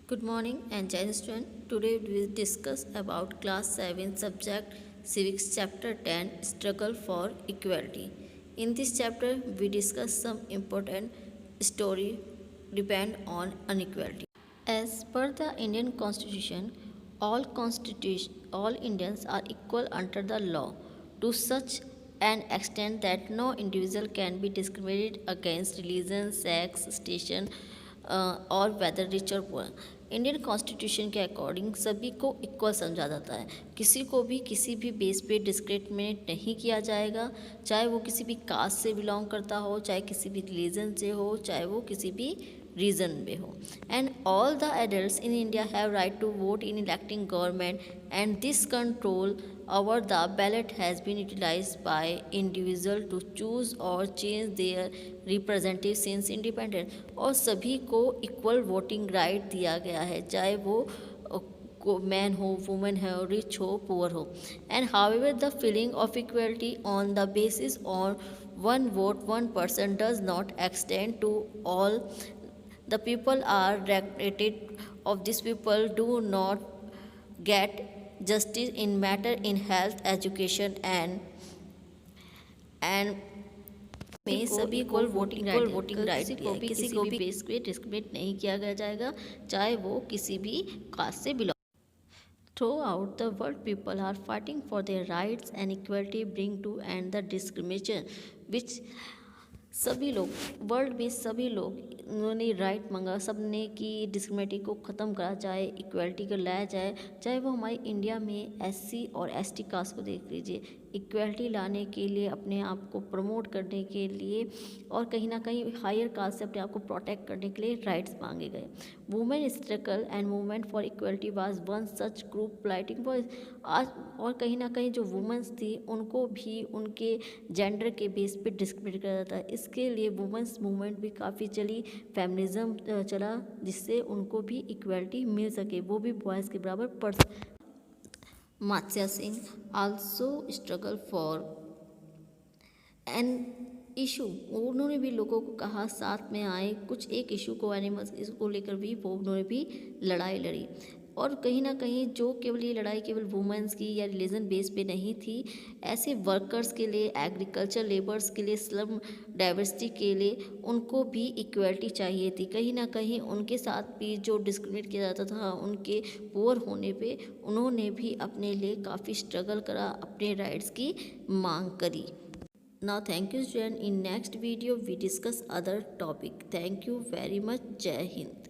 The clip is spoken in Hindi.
Good morning and Jai Hind student. Today we will discuss about class 7 subject civics chapter 10 struggle for equality. In this chapter we discuss some important story depend on inequality. As per the Indian constitution, all Indians are equal under the law to such an extent that no individual can be discriminated against religion, sex, station और वेदर रिच और पुअर. इंडियन कॉन्स्टिट्यूशन के अकॉर्डिंग सभी को इक्वल समझा जाता है. किसी को भी किसी भी बेस पे डिस्क्रिमिनेट नहीं किया जाएगा, चाहे वो किसी भी कास्ट से बिलोंग करता हो, चाहे किसी भी रिलीजन से हो, चाहे वो किसी भी रीजन में हो. And all the adults in India have right to vote in electing government and this control over the ballot has been utilized by individual to choose or change their representative since independence. और सभी को इक्वल वोटिंग राइट दिया गया है, चाहे वो मैन हो, वुमेन हो, रिच हो, पुअर हो. And however the feeling of equality on the basis on one vote one person does not extend to all the people are regulated of these people do not get justice in matter in health education and में सभी को वोटिंग राइट दिया है. किसी को भी बेस पे डिस्क्रिमिनेट नहीं किया गया जाएगा, चाहे वो किसी भी कास्ट से belong. Throughout the world, people are fighting for their rights and equality bring to end the discrimination which सभी लोग वर्ल्ड में सभी लोग उन्होंने राइट मांगा, सब ने कि डिस्क्रिमिनेटी को ख़त्म करा जाए, इक्वलिटी को लाया जाए. चाहे वो हमारे इंडिया में एससी और एसटी कास्ट को देख लीजिए, इक्वलिटी लाने के लिए, अपने आप को प्रमोट करने के लिए और कहीं ना कहीं हायर कास्ट से अपने आप को प्रोटेक्ट करने के लिए राइट्स मांगे गए. Women struggle and movement for equality was one such group lighting for आज. और कहीं ना कहीं जो वुमेंस थी उनको भी उनके जेंडर के बेस पे डिस्क्रिमिनेट किया जाता है. इसके लिए वुमेंस मूवमेंट भी काफ़ी चली, फेमिनिज्म चला, जिससे उनको भी इक्वलिटी मिल सके, वो भी बॉयज़ के बराबर पढ़. Matsya Singh also struggle for an issue. उन्होंने भी लोगों को कहा साथ में आए, कुछ एक इशू को, एनिमल्स इसको लेकर भी वो उन्होंने भी लड़ाई लड़ी. और कहीं ना कहीं जो केवल ये लड़ाई केवल वुमेंस की या रिलीजन बेस पे नहीं थी, ऐसे वर्कर्स के लिए, एग्रीकल्चर लेबर्स के लिए, स्लम डाइवर्सिटी के लिए उनको भी इक्वलिटी चाहिए थी. कहीं ना कहीं उनके साथ भी जो डिस्क्रिमिनेट किया जाता था उनके पुअर होने पे, उन्होंने भी अपने लिए काफ़ी स्ट्रगल करा, अपने राइट्स की मांग करी. Now thank you student. In next video we discuss other topic. Thank you very much. Jai Hind.